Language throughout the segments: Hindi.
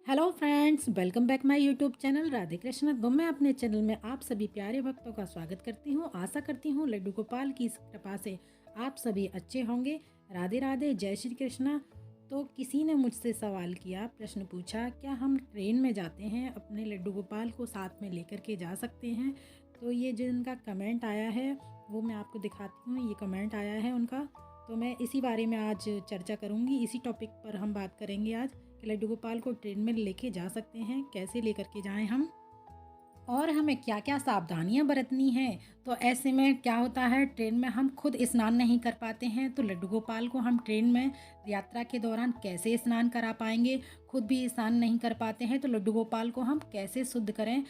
Hello friends, welcome back my YouTube channel Radhe Krishna. तो मैं अपने चैनल में आप सभी प्यारे भक्तों का स्वागत करती हूँ। आशा करती हूँ लड्डू गोपाल की इस कृपा से आप सभी अच्छे होंगे। राधे राधे, जय श्री कृष्णा। तो किसी ने मुझसे सवाल किया, प्रश्न पूछा, क्या हम ट्रेन में जाते हैं अपने लड्डू गोपाल को साथ में लेकर के जा सकते हैं? तो ये जिनका कमेंट आया है वो मैं आपको दिखाती हूँ। ये कमेंट आया है उनका, तो मैं इसी बारे में आज चर्चा करूँगी। इसी टॉपिक पर हम बात करेंगे आज कि लड्डू गोपाल को ट्रेन में लेके जा सकते हैं, कैसे लेकर के जाएं हम, और हमें क्या क्या सावधानियां बरतनी हैं। तो ऐसे में क्या होता है, ट्रेन में हम खुद स्नान नहीं कर पाते हैं, तो लड्डू गोपाल को हम ट्रेन में यात्रा के दौरान कैसे स्नान करा पाएंगे? खुद भी स्नान नहीं कर पाते हैं तो लड्डू गोपाल को हम कैसे शुद्ध करें?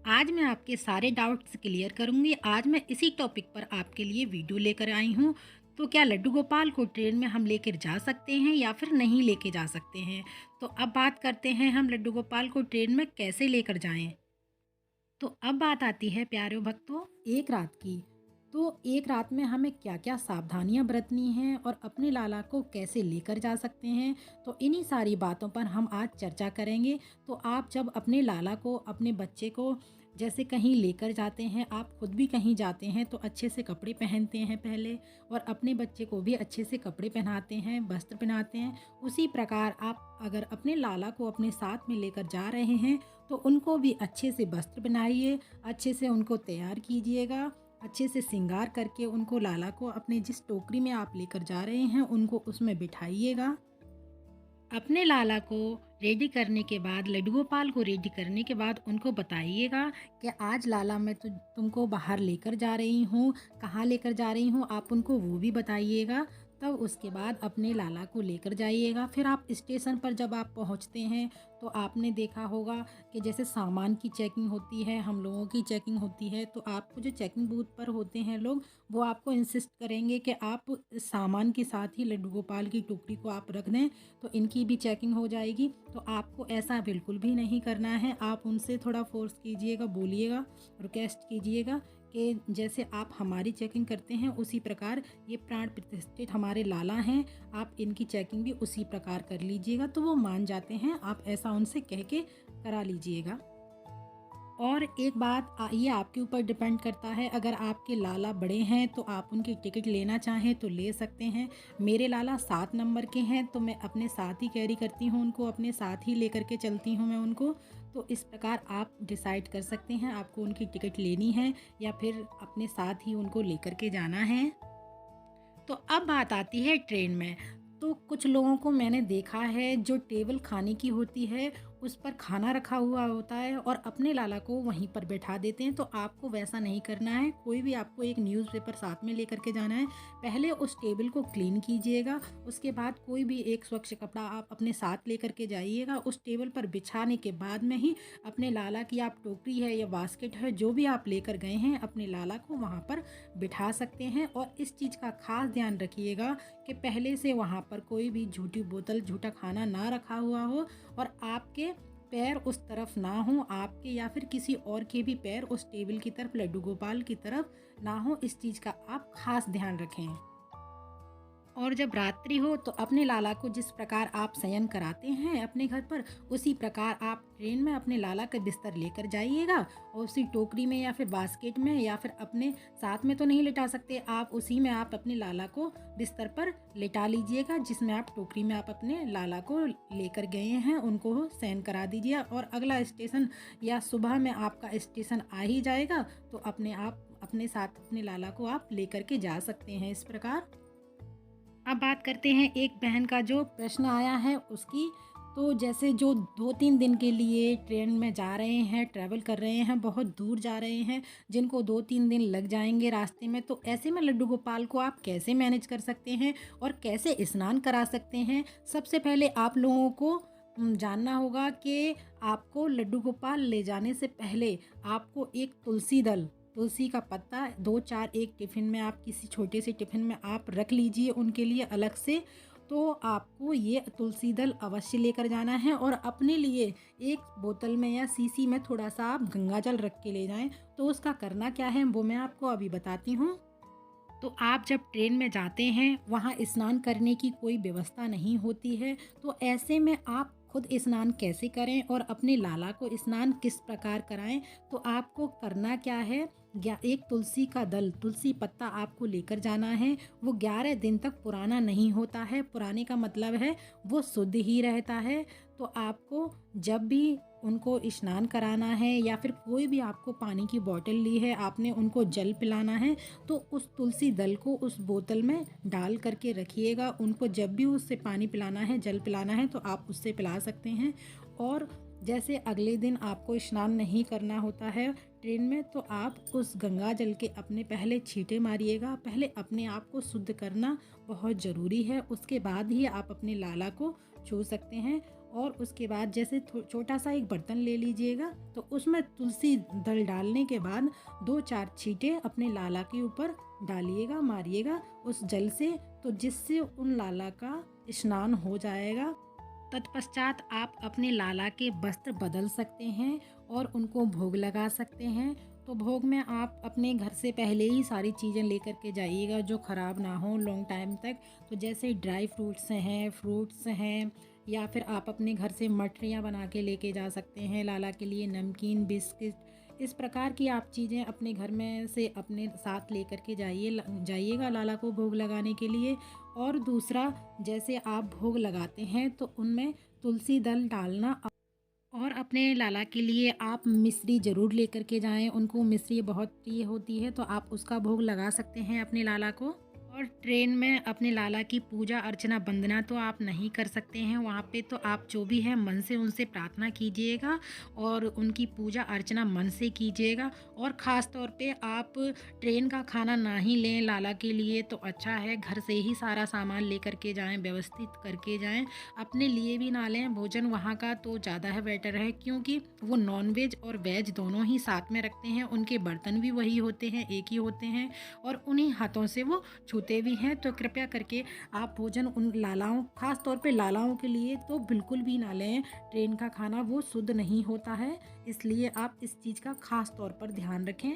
आज मैं आपके सारे डाउट्स क्लियर करूंगी। आज मैं इसी टॉपिक पर आपके लिए वीडियो लेकर आई हूँ। तो क्या लड्डू गोपाल को ट्रेन में हम लेकर जा सकते हैं या फिर नहीं लेके जा सकते हैं? तो अब बात करते हैं हम लड्डू गोपाल को ट्रेन में कैसे लेकर जाएं। तो अब बात आती है प्यारे भक्तों, एक रात की। तो एक रात में हमें क्या क्या सावधानियां बरतनी हैं और अपने लाला को कैसे लेकर जा सकते हैं, तो इन्हीं सारी बातों पर हम आज चर्चा करेंगे। तो आप जब अपने लाला को, अपने बच्चे को जैसे कहीं लेकर जाते हैं, आप खुद भी कहीं जाते हैं तो अच्छे से कपड़े पहनते हैं पहले, और अपने बच्चे को भी अच्छे से कपड़े पहनाते हैं, वस्त्र पहनाते हैं। उसी प्रकार आप अगर अपने लाला को अपने साथ में लेकर जा रहे हैं तो उनको भी अच्छे से वस्त्र पहनाइए, अच्छे से उनको तैयार कीजिएगा, अच्छे से श्रृंगार करके उनको, लाला को अपने जिस टोकरी में आप लेकर जा रहे हैं उनको उसमें बिठाइएगा। अपने लाला को रेडी करने के बाद, लड्डू गोपाल को रेडी करने के बाद उनको बताइएगा कि आज लाला मैं तुमको बाहर लेकर जा रही हूँ, कहाँ लेकर जा रही हूँ, आप उनको वो भी बताइएगा। तब उसके बाद अपने लाला को लेकर जाइएगा। फिर आप स्टेशन पर जब आप पहुँचते हैं तो आपने देखा होगा कि जैसे सामान की चेकिंग होती है, हम लोगों की चेकिंग होती है, तो आपको जो चेकिंग बूथ पर होते हैं लोग, वो आपको इंसिस्ट करेंगे कि आप सामान के साथ ही लड्डू गोपाल की टोकरी को आप रख दें, तो इनकी भी चेकिंग हो जाएगी। तो आपको ऐसा बिल्कुल भी नहीं करना है। आप उनसे थोड़ा फोर्स कीजिएगा, बोलिएगा, रिक्वेस्ट कीजिएगा कि जैसे आप हमारी चेकिंग करते हैं उसी प्रकार ये प्राण प्रतिष्ठित हमारे लाला हैं, आप इनकी चेकिंग भी उसी प्रकार कर लीजिएगा। तो वो मान जाते हैं, आप ऐसा उनसे कह के करा लीजिएगा। और एक बात, ये आपके ऊपर डिपेंड करता है। अगर आपके लाला बड़े हैं तो आप उनकी टिकट लेना चाहें तो ले सकते हैं। मेरे लाला 7 नंबर के हैं तो मैं अपने साथ ही कैरी करती हूँ उनको, अपने साथ ही लेकर के चलती हूँ मैं उनको। तो इस प्रकार आप डिसाइड कर सकते हैं आपको उनकी टिकट लेनी है या फिर अपने साथ ही उनको लेकर के जाना है। तो अब बात आती है ट्रेन में। तो कुछ लोगों को मैंने देखा है, जो टेबल खाने की होती है उस पर खाना रखा हुआ होता है और अपने लाला को वहीं पर बैठा देते हैं। तो आपको वैसा नहीं करना है। कोई भी आपको एक न्यूज़पेपर साथ में लेकर के जाना है। पहले उस टेबल को क्लीन कीजिएगा, उसके बाद कोई भी एक स्वच्छ कपड़ा आप अपने साथ लेकर के जाइएगा। उस टेबल पर बिछाने के बाद में ही अपने लाला की आप टोकरी है या बास्केट है, जो भी आप लेकर गए हैं, अपने लाला को वहाँ पर बिठा सकते हैं। और इस चीज़ का खास ध्यान रखिएगा कि पहले से वहाँ पर कोई भी झूठी बोतल, झूठा खाना ना रखा हुआ हो, और आपके पैर उस तरफ ना हो, आपके या फिर किसी और के भी पैर उस टेबल की तरफ, लड्डू गोपाल की तरफ ना हो। इस चीज़ का आप खास ध्यान रखें। और जब रात्रि हो तो अपने लाला को जिस प्रकार आप शयन कराते हैं अपने घर पर, उसी प्रकार आप ट्रेन में अपने लाला का बिस्तर लेकर जाइएगा, और उसी टोकरी में या फिर बास्केट में, या फिर अपने साथ में तो नहीं लिटा सकते आप, उसी में आप अपने लाला को बिस्तर पर लिटा लीजिएगा, जिसमें आप टोकरी में आप अपने लाला को लेकर गए हैं उनको शयन करा दीजिए। और अगला स्टेशन या सुबह में आपका स्टेशन आ ही जाएगा, तो आप अपने साथ अपने लाला को आप लेकर के जा सकते हैं इस प्रकार। अब बात करते हैं एक बहन का जो प्रश्न आया है उसकी। तो जैसे जो 2-3 दिन के लिए ट्रेन में जा रहे हैं, ट्रैवल कर रहे हैं, बहुत दूर जा रहे हैं, जिनको 2-3 दिन लग जाएंगे रास्ते में, तो ऐसे में लड्डू गोपाल को आप कैसे मैनेज कर सकते हैं और कैसे स्नान करा सकते हैं? सबसे पहले आप लोगों को जानना होगा कि आपको लड्डू गोपाल ले जाने से पहले आपको एक तुलसी का पत्ता 2-4 एक टिफ़िन में, आप किसी छोटे से टिफ़िन में आप रख लीजिए उनके लिए अलग से। तो आपको ये तुलसी दल अवश्य लेकर जाना है, और अपने लिए एक बोतल में या शीशी में थोड़ा सा आप गंगा जल रख के ले जाएं। तो उसका करना क्या है वो मैं आपको अभी बताती हूँ। तो आप जब ट्रेन में जाते हैं, वहाँ स्नान करने की कोई व्यवस्था नहीं होती है, तो ऐसे में आप खुद स्नान कैसे करें और अपने लाला को स्नान किस प्रकार कराएं, तो आपको करना क्या है, एक तुलसी का दल, तुलसी पत्ता आपको लेकर जाना है। वो 11 दिन तक पुराना नहीं होता है, पुराने का मतलब है वो शुद्ध ही रहता है। तो आपको जब भी उनको स्नान कराना है या फिर कोई भी आपको पानी की बोतल ली है, आपने उनको जल पिलाना है, तो उस तुलसी दल को उस बोतल में डाल करके रखिएगा। उनको जब भी उससे पानी पिलाना है, जल पिलाना है, तो आप उससे पिला सकते हैं। और जैसे अगले दिन आपको स्नान नहीं करना होता है ट्रेन में, तो आप उस गंगा जल के अपने पहले छींटे मारिएगा। पहले अपने आप को शुद्ध करना बहुत ज़रूरी है, उसके बाद ही आप अपने लाला को छू सकते हैं। और उसके बाद जैसे छोटा सा एक बर्तन ले लीजिएगा, तो उसमें तुलसी दल डालने के बाद 2-4 छींटे अपने लाला के ऊपर डालिएगा, मारिएगा उस जल से, तो जिससे उन लाला का स्नान हो जाएगा। तत्पश्चात आप अपने लाला के वस्त्र बदल सकते हैं और उनको भोग लगा सकते हैं। तो भोग में आप अपने घर से पहले ही सारी चीज़ें लेकर के जाइएगा जो ख़राब ना हो लॉन्ग टाइम तक। तो जैसे ड्राई फ्रूट्स हैं, या फिर आप अपने घर से मठरियाँ बना के लेके जा सकते हैं लाला के लिए, नमकीन, बिस्किट, इस प्रकार की आप चीज़ें अपने घर में से अपने साथ लेकर के जाइएगा लाला को भोग लगाने के लिए। और दूसरा, जैसे आप भोग लगाते हैं तो उनमें तुलसी दल डालना। और अपने लाला के लिए आप मिश्री ज़रूर लेकर के जाएं, उनको मिश्री बहुत प्रिय होती है, तो आप उसका भोग लगा सकते हैं अपने लाला को। और ट्रेन में अपने लाला की पूजा अर्चना वंदना तो आप नहीं कर सकते हैं वहाँ पे, तो आप जो भी है मन से उनसे प्रार्थना कीजिएगा और उनकी पूजा अर्चना मन से कीजिएगा। और ख़ास तौर पे आप ट्रेन का खाना ना ही लें लाला के लिए तो अच्छा है, घर से ही सारा सामान लेकर के जाएं, व्यवस्थित करके जाएं, अपने लिए भी ना लें भोजन वहाँ का, तो ज़्यादा है बेटर है, क्योंकि वो नॉन वेज और वेज दोनों ही साथ में रखते हैं, उनके बर्तन भी वही होते हैं, एक ही होते हैं, और उन्हीं हाथों से वो छूते भी हैं। तो कृपया करके आप भोजन उन लालाओं, खास तौर पे लालाओं के लिए तो बिल्कुल भी ना लें। ट्रेन का खाना वो शुद्ध नहीं होता है, इसलिए आप इस चीज़ का खास तौर पर ध्यान रखें।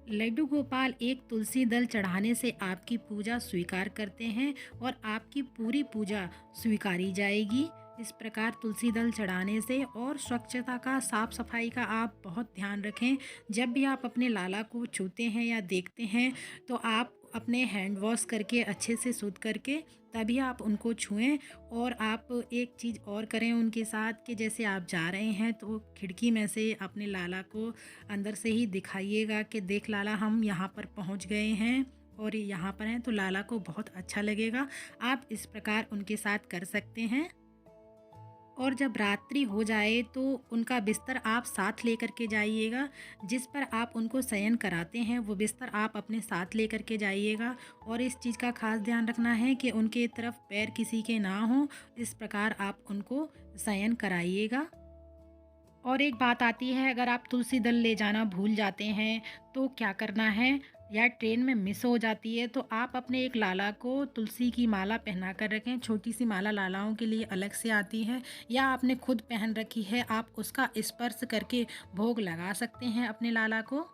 लड्डू गोपाल एक तुलसी दल चढ़ाने से आपकी पूजा स्वीकार करते हैं और आपकी पूरी पूजा स्वीकारी जाएगी। इस प्रकार तुलसी दल चढ़ाने से, और स्वच्छता का, साफ सफाई का आप बहुत ध्यान रखें। जब भी आप अपने लाला को छूते हैं या देखते हैं तो आप अपने हैंड वॉश करके अच्छे से शुद्ध करके तभी आप उनको छुएं। और आप एक चीज़ और करें उनके साथ कि जैसे आप जा रहे हैं तो खिड़की में से अपने लाला को अंदर से ही दिखाइएगा कि देख लाला, हम यहाँ पर पहुँच गए हैं और यहाँ पर हैं, तो लाला को बहुत अच्छा लगेगा। आप इस प्रकार उनके साथ कर सकते हैं। और जब रात्रि हो जाए तो उनका बिस्तर आप साथ लेकर के जाइएगा, जिस पर आप उनको शयन कराते हैं वो बिस्तर आप अपने साथ लेकर के जाइएगा। और इस चीज़ का खास ध्यान रखना है कि उनके तरफ पैर किसी के ना हो, इस प्रकार आप उनको शयन कराइएगा। और एक बात आती है, अगर आप तुलसी दल ले जाना भूल जाते हैं तो क्या करना है, या ट्रेन में मिस हो जाती है, तो आप अपने एक लाला को तुलसी की माला पहना कर रखें। छोटी सी माला लालाओं के लिए अलग से आती है, या आपने खुद पहन रखी है, आप उसका स्पर्श करके भोग लगा सकते हैं अपने लाला को।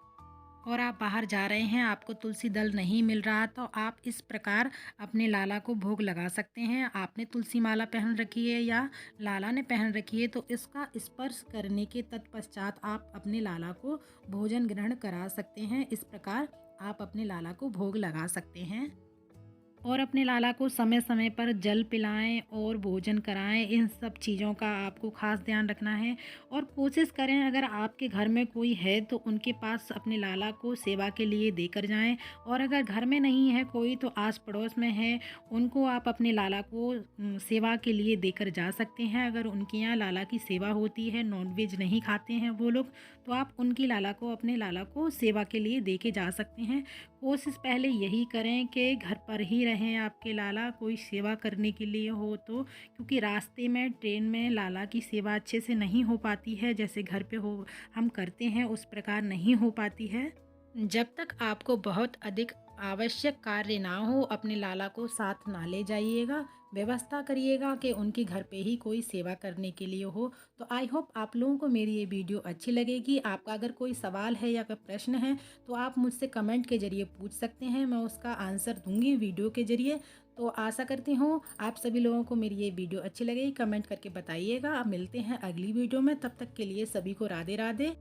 और आप बाहर जा रहे हैं, आपको तुलसी दल नहीं मिल रहा, तो आप इस प्रकार अपने लाला को भोग लगा सकते हैं। आपने तुलसी माला पहन रखी है या लाला ने पहन रखी है, तो इसका स्पर्श करने के तत्पश्चात आप अपने लाला को भोजन ग्रहण करा सकते हैं। इस प्रकार आप अपने लाला को भोग लगा सकते हैं। और अपने लाला को समय समय पर जल पिलाएं और भोजन कराएं, इन सब चीज़ों का आपको खास ध्यान रखना है। और कोशिश करें, अगर आपके घर में कोई है तो उनके पास अपने लाला को सेवा के लिए देकर जाएं। और अगर घर में नहीं है कोई तो आस पड़ोस में है, उनको आप अपने लाला को सेवा के लिए देकर जा सकते हैं। अगर उनके यहाँ लाला की सेवा होती है, नॉनवेज नहीं खाते हैं वो लोग, तो आप उनकी लाला को, अपने लाला को सेवा के लिए दे के जा सकते हैं। कोशिश पहले यही करें कि घर पर ही रहें आपके लाला, कोई सेवा करने के लिए हो तो, क्योंकि रास्ते में ट्रेन में लाला की सेवा अच्छे से नहीं हो पाती है, जैसे घर पे हो हम करते हैं उस प्रकार नहीं हो पाती है। जब तक आपको बहुत अधिक आवश्यक कार्य ना हो, अपने लाला को साथ ना ले जाइएगा, व्यवस्था करिएगा कि उनके घर पे ही कोई सेवा करने के लिए हो। तो आई होप आप लोगों को मेरी ये वीडियो अच्छी लगेगी। आपका अगर कोई सवाल है या कोई प्रश्न है तो आप मुझसे कमेंट के ज़रिए पूछ सकते हैं, मैं उसका आंसर दूंगी वीडियो के ज़रिए। तो आशा करती हूँ आप सभी लोगों को मेरी ये वीडियो अच्छी लगेगी, कमेंट करके बताइएगा। अब मिलते हैं अगली वीडियो में, तब तक के लिए सभी को राधे राधे।